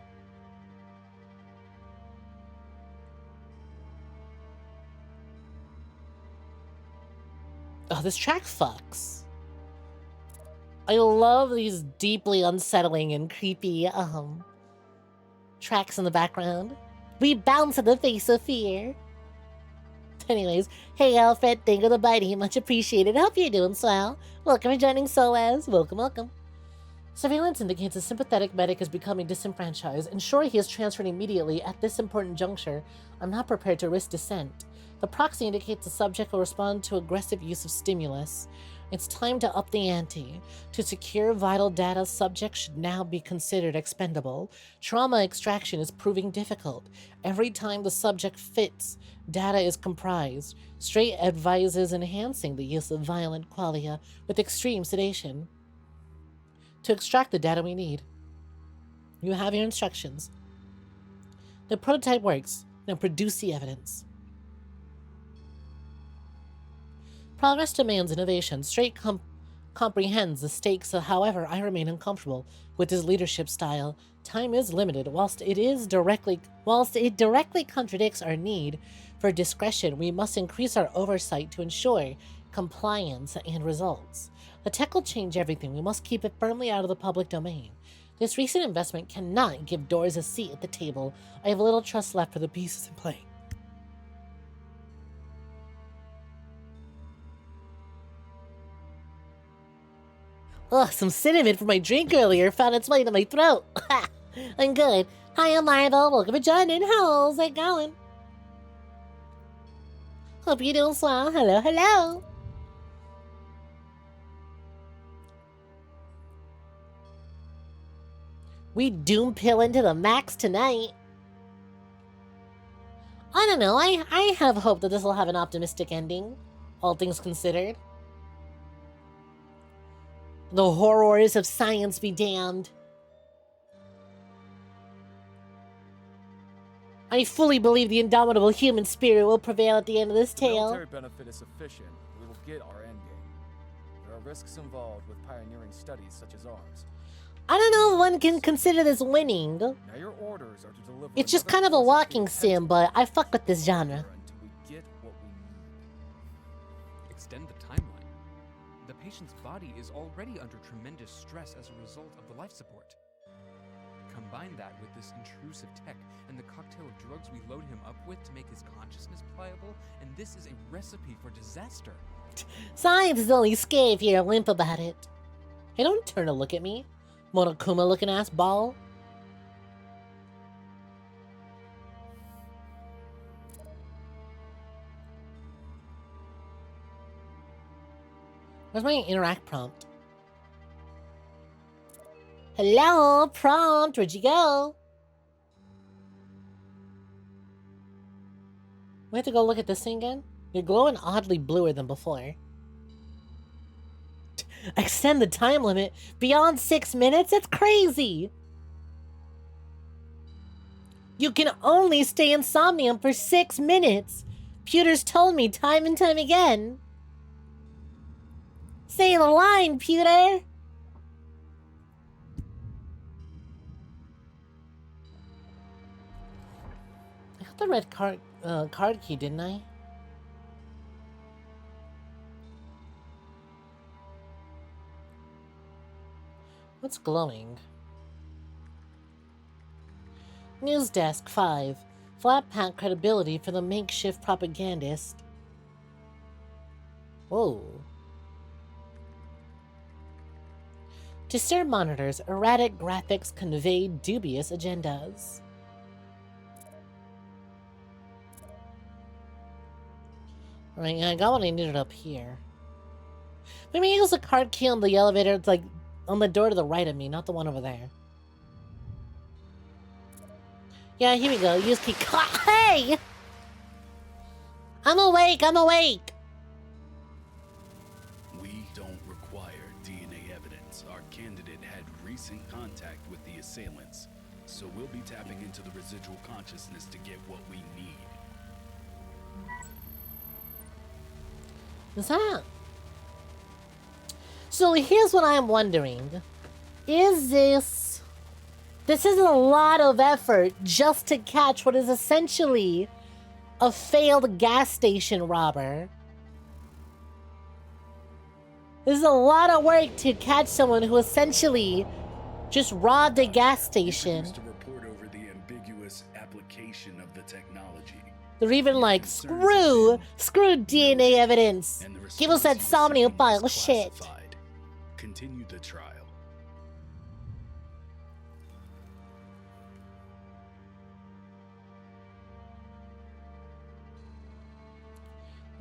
Oh, this track fucks. I love these deeply unsettling and creepy tracks in the background. We bounce in the face of fear. Anyways, hey Alfred, thank you for the biting, much appreciated. Hope you're doing swell. Welcome for joining SOAS. Welcome, welcome. Surveillance indicates a sympathetic medic is becoming disenfranchised. Ensure he is transferred immediately at this important juncture. I'm not prepared to risk dissent. The proxy indicates the subject will respond to aggressive use of stimulus. It's time to up the ante. To secure vital data, subjects should now be considered expendable. Trauma extraction is proving difficult. Every time the subject fits, data is comprised. Straight advises enhancing the use of violent qualia with extreme sedation. To extract the data we need. You have your instructions. The prototype works. Now produce the evidence. Progress demands innovation. Straight comprehends the stakes, however, I remain uncomfortable with his leadership style. Time is limited. Whilst it directly contradicts our need for discretion, we must increase our oversight to ensure compliance and results. The tech will change everything. We must keep it firmly out of the public domain. This recent investment cannot give Doors a seat at the table. I have little trust left for the pieces in play. Ugh, some cinnamon from my drink earlier found its way into my throat. I'm good. Hi, I'm Marvel. Welcome to joining. How's it going? Hope you're doing swell. Hello, hello. We doom pill into the max tonight. I I don't know. I have hope that this will have an optimistic ending, all things considered. The horrors of science be damned. I fully believe the indomitable human spirit will prevail at the end of this If the tale. military benefit is sufficient, we will get our endgame. There are risks involved with pioneering studies such as ours. I don't know if one can consider this winning. Now your orders are to deliver. It's just kind of a walking sim, but I fuck with this genre. Until we get what we need. Extend the timeline. The patient's body is already under tremendous stress as a result of the life support. Combine that with this intrusive tech and the cocktail of drugs we load him up with to make his consciousness pliable, and this is a recipe for disaster. Science is only scary if you're limp about it. Hey, don't turn to look at me, Monokuma looking ass ball. Where's my interact prompt? Hello, prompt, where'd you go? We have to go look at this thing again? You're glowing oddly bluer than before. Extend the time limit beyond 6 minutes? That's crazy! You can only stay in Somnium for 6 minutes! Pewter's told me time and time again. Say the line, Pewter! I got the red card key, didn't I? What's glowing? News Desk 5. Flat pack credibility for the makeshift propagandist. Whoa. Disturb monitors, erratic graphics convey dubious agendas. Alright, I got what I needed up here. Maybe use the card key on the elevator. It's like on the door to the right of me, not the one over there. Yeah, here we go. Use key. Hey! I'm awake, I'm awake! We don't require DNA evidence. Our candidate had recent contact with the assailants, so we'll be tapping into the residual consciousness to get what we need. Is that? So here's what I'm wondering. Is this... This is a lot of effort just to catch what is essentially a failed gas station robber. This is a lot of work to catch someone who essentially just robbed a gas station. To report over the ambiguous application of the technology. They're even like, screw DNA evidence. Give us that Somnium file shit. Continue the trial.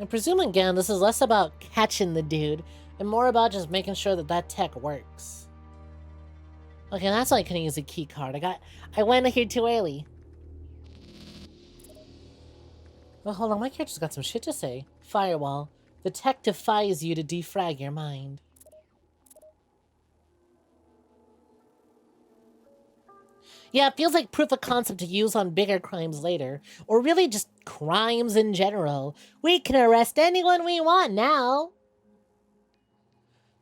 I presume again, this is less about catching the dude and more about just making sure that that tech works. Okay, that's why I couldn't use a key card. I went here too early. Well, hold on, my character's got some shit to say. Firewall. The tech defies you to defrag your mind. Yeah, it feels like proof of concept to use on bigger crimes later. Or really just crimes in general. We can arrest anyone we want now.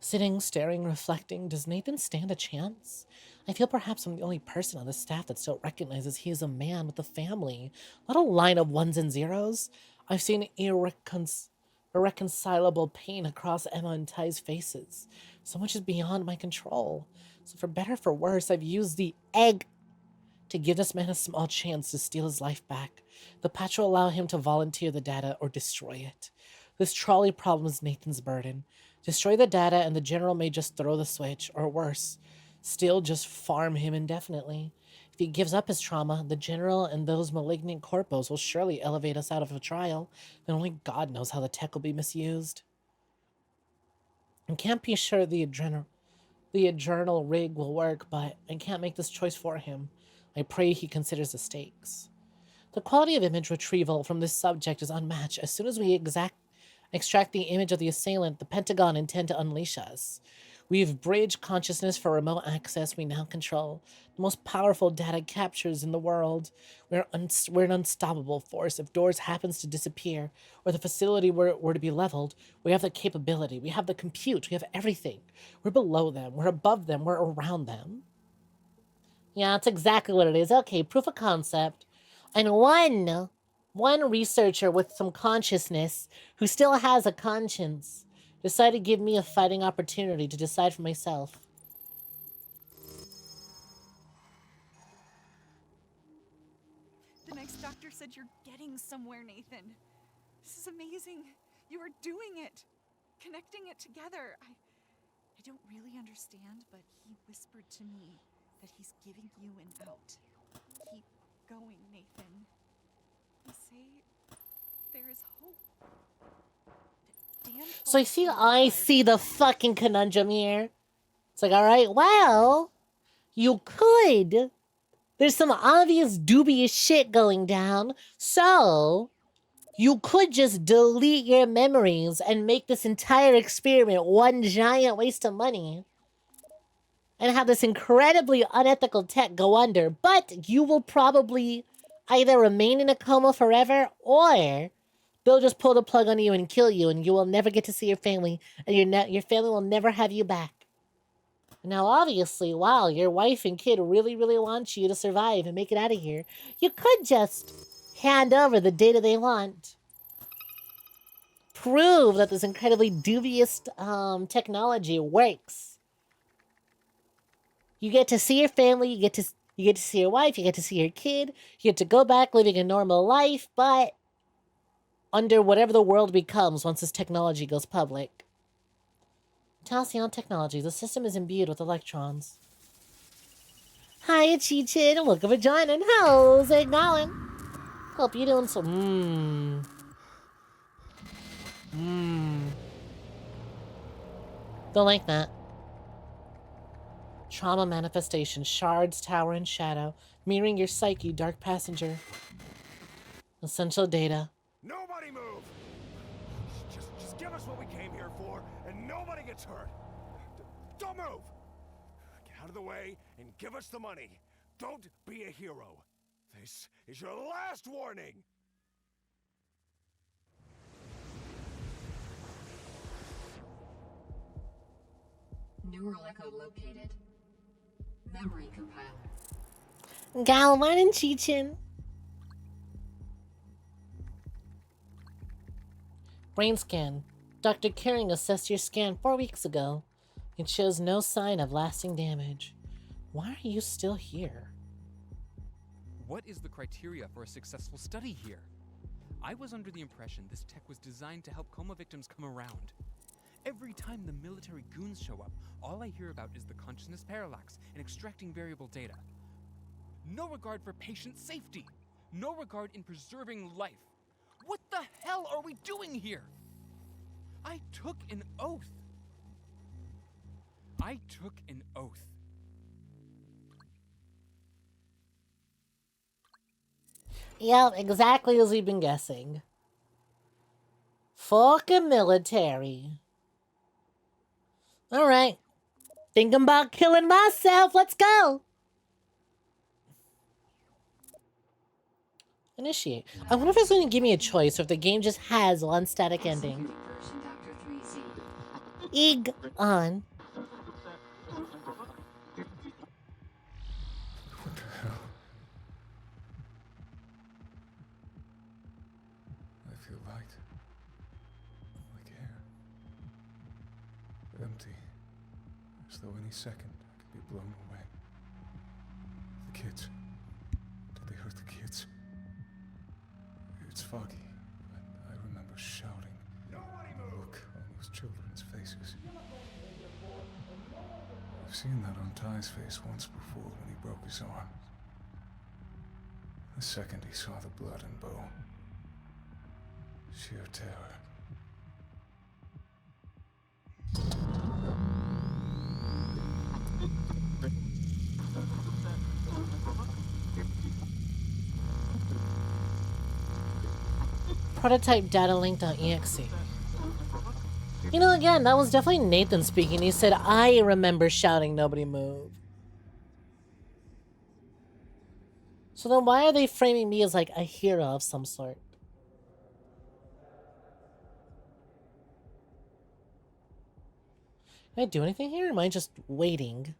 Sitting, staring, reflecting. Does Nathan stand a chance? I feel perhaps I'm the only person on the staff that still recognizes he is a man with a family, not a line of ones and zeros. I've seen irreconcilable pain across Emma and Ty's faces. So much is beyond my control. So for better or for worse, I've used the egg to give this man a small chance to steal his life back. The patch will allow him to volunteer the data or destroy it. This trolley problem is Nathan's burden. Destroy the data and the general may just throw the switch, or worse, still just farm him indefinitely. If he gives up his trauma, the general and those malignant corpos will surely elevate us out of a trial. Then only God knows how the tech will be misused. I can't be sure the adrenal rig will work, but I can't make this choice for him. I pray he considers the stakes. The quality of image retrieval from this subject is unmatched. As soon as we extract the image of the assailant, the Pentagon intend to unleash us. We've bridged consciousness for remote access we now control. The most powerful data captures in the world. We're an unstoppable force. If Doors happens to disappear, or the facility were to be leveled, we have the capability, we have the compute, we have everything. We're below them, we're above them, we're around them. Yeah, that's exactly what it is. Okay, proof of concept. And one researcher with some consciousness, who still has a conscience, decided to give me a fighting opportunity to decide for myself. The next doctor said you're getting somewhere, Nathan. This is amazing. You are doing it. Connecting it together. I don't really understand, but he whispered to me that he's giving you an out. Keep going, Nathan. He say there is hope. So I see the fucking conundrum here. It's like, all right, well, you could. There's some obvious dubious shit going down, so you could just delete your memories and make this entire experiment one giant waste of money and have this incredibly unethical tech go under, but you will probably either remain in a coma forever or they'll just pull the plug on you and kill you, and you will never get to see your family, and your family will never have you back. Now, obviously, wow, your wife and kid really, really want you to survive and make it out of here. You could just hand over the data they want. Prove that this incredibly dubious technology works. You get to see your family, you get to see your wife, you get to see your kid, you get to go back living a normal life, but under whatever the world becomes once this technology goes public. Halcyon Technology. The system is imbued with electrons. Hi, it's 𝐒𝐬ⁱ. Welcome for joining. How's it going? Hope you're doing some... Don't like that. Trauma manifestation. Shards, tower, and shadow. Mirroring your psyche, dark passenger. Essential data. Nobody move! Just give us what we came here for, and nobody gets hurt. Don't move! Get out of the way and give us the money. Don't be a hero. This is your last warning. Neural echo located. Memory compiler. Galvan and 𝐒𝐬ⁱ. Brain scan. Dr. King assessed your scan 4 weeks ago. It shows no sign of lasting damage. Why are you still here? What is the criteria for a successful study here? I was under the impression this tech was designed to help coma victims come around. Every time the military goons show up, all I hear about is the consciousness parallax and extracting variable data. No regard for patient safety. No regard in preserving life. What the hell are we doing here? I took an oath. Yep, exactly as we've been guessing. Fucking military. Alright. Thinking about killing myself. Let's go. Initiate. I wonder if it's going to give me a choice or if the game just has one static ending. Egg on. What the hell? I feel light. Like air. Empty. As though any second I could be blown away. The kids. Did they hurt the kids? It's foggy, but I remember shouting. Look on those children's faces. I've seen that on Ty's face once before when he broke his arm. The second he saw the blood and bow. Sheer terror. Prototype data link.exe. You know, again, that was definitely Nathan speaking. He said, I remember shouting, nobody move. So then why are they framing me as like a hero of some sort? Can I do anything here? Or am I just waiting?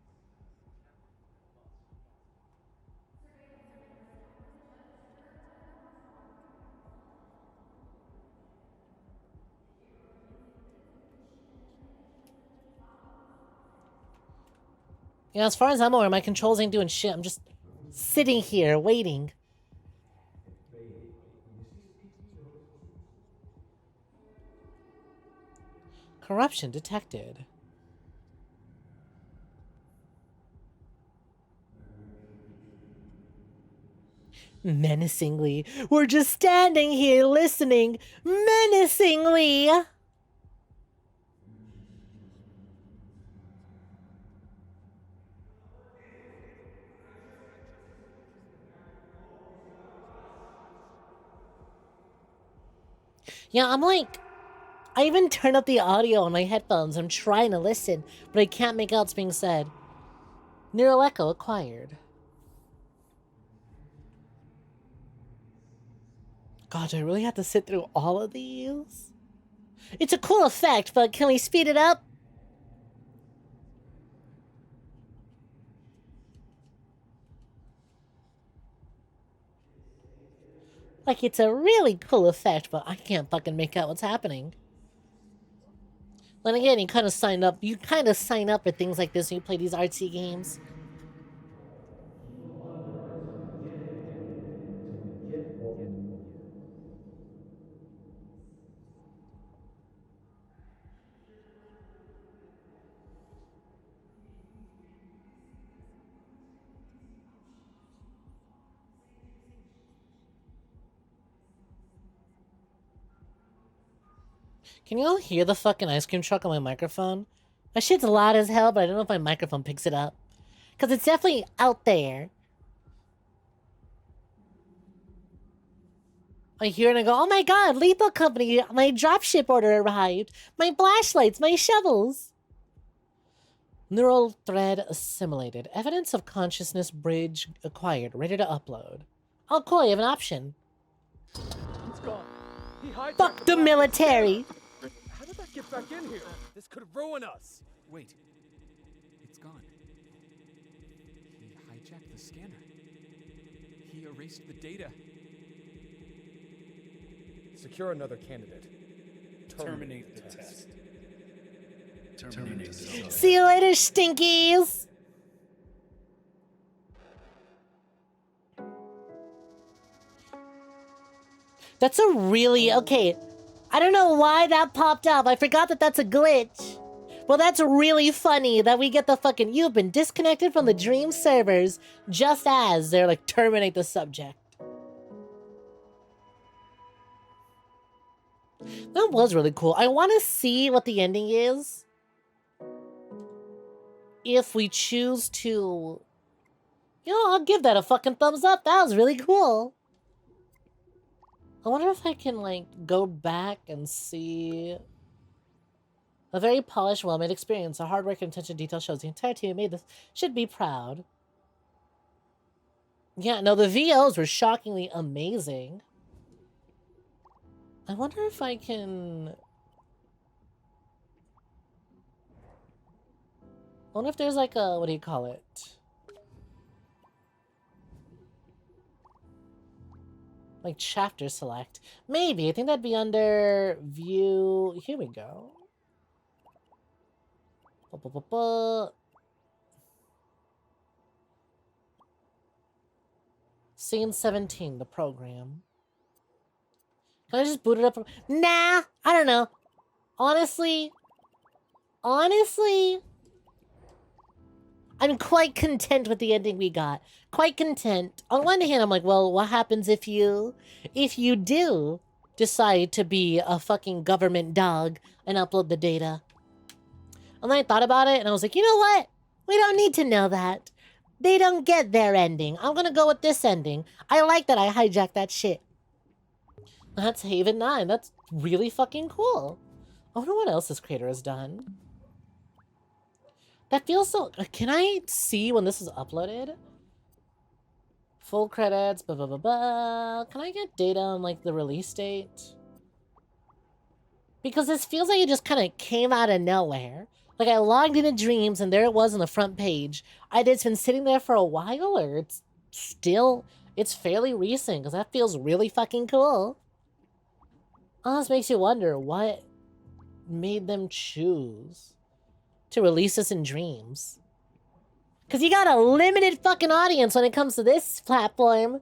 Yeah, as far as I'm aware, my controls ain't doing shit. I'm just sitting here waiting. Corruption detected. Menacingly. We're just standing here listening. Menacingly. Yeah, I'm like, I even turn up the audio on my headphones. I'm trying to listen, but I can't make out what's being said. Neural echo acquired. God, do I really have to sit through all of these? It's a cool effect, but can we speed it up? Like, it's a really cool effect, but I can't fucking make out what's happening. Then again, you kind of sign up for things like this when you play these artsy games. Can you all hear the fucking ice cream truck on my microphone? That shit's loud as hell, but I don't know if my microphone picks it up. Because it's definitely out there. I hear it and I go, oh my god, Lethal Company, my dropship order arrived. My flashlights, my shovels. Neural thread assimilated. Evidence of consciousness bridge acquired. Ready to upload. Oh cool, you have an option. It's gone. Fuck the military. How did that get back in here? This could ruin us. Wait. It's gone. He hijacked the scanner. He erased the data. Secure another candidate. Terminate the test. Terminate the test. See you later, stinkies. That's a really... Okay, I don't know why that popped up. I forgot that that's a glitch. Well, that's really funny that we get the fucking... You've been disconnected from the Dream servers just as they're like, terminate the subject. That was really cool. I want to see what the ending is. If we choose to... You know, I'll give that a fucking thumbs up. That was really cool. I wonder if I can, like, go back and see... A very polished, well-made experience. The hard work and attention to detail shows the entire team who made this should be proud. Yeah, no, the VOs were shockingly amazing. I wonder if I can... I wonder if there's like a... What do you call it? Like chapter select. Maybe. I think that'd be under view. Here we go. Scene 17, the program. Can I just boot it up? Nah, I don't know. Honestly, I'm quite content with the ending we got. Quite content. On one hand, I'm like, well, what happens if you do decide to be a fucking government dog and upload the data? And then I thought about it and I was like, you know what? We don't need to know that. They don't get their ending. I'm gonna go with this ending. I like that I hijacked that shit. That's Haven 9. That's really fucking cool. I wonder what else this creator has done. That feels so... Can I see when this is uploaded? Full credits, blah, blah, blah, blah. Can I get data on, like, the release date? Because this feels like it just kind of came out of nowhere. Like, I logged into Dreams, and there it was on the front page. It's been sitting there for a while, or it's still... It's fairly recent, because that feels really fucking cool. Oh, this makes you wonder, what made them choose to release this in Dreams? Because you got a limited fucking audience when it comes to this platform.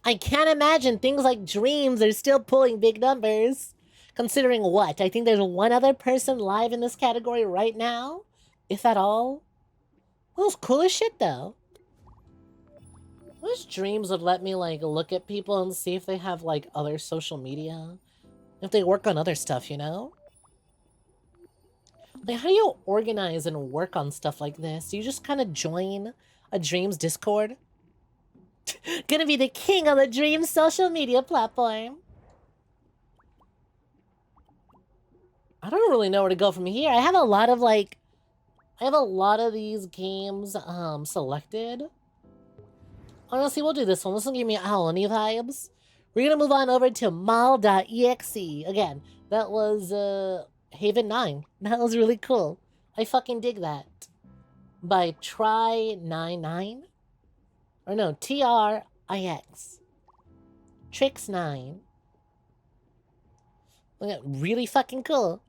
I can't imagine things like Dreams are still pulling big numbers. Considering what? I think there's one other person live in this category right now, if at all. Well, it's cool as shit, though. I wish Dreams would let me, like, look at people and see if they have, like, other social media. If they work on other stuff, you know? Like, how do you organize and work on stuff like this? Do you just kind of join a Dreams Discord? Gonna be the king of the Dreams social media platform. I don't really know where to go from here. I have a lot of, like... I have a lot of these games, selected. Honestly, we'll do this one. This will give me Aoni vibes. We're gonna move on over to mal.exe. Again, that was, Haven 9. That was really cool. I fucking dig that. By Try99? Or no, TRIX. Trix9. Really fucking cool.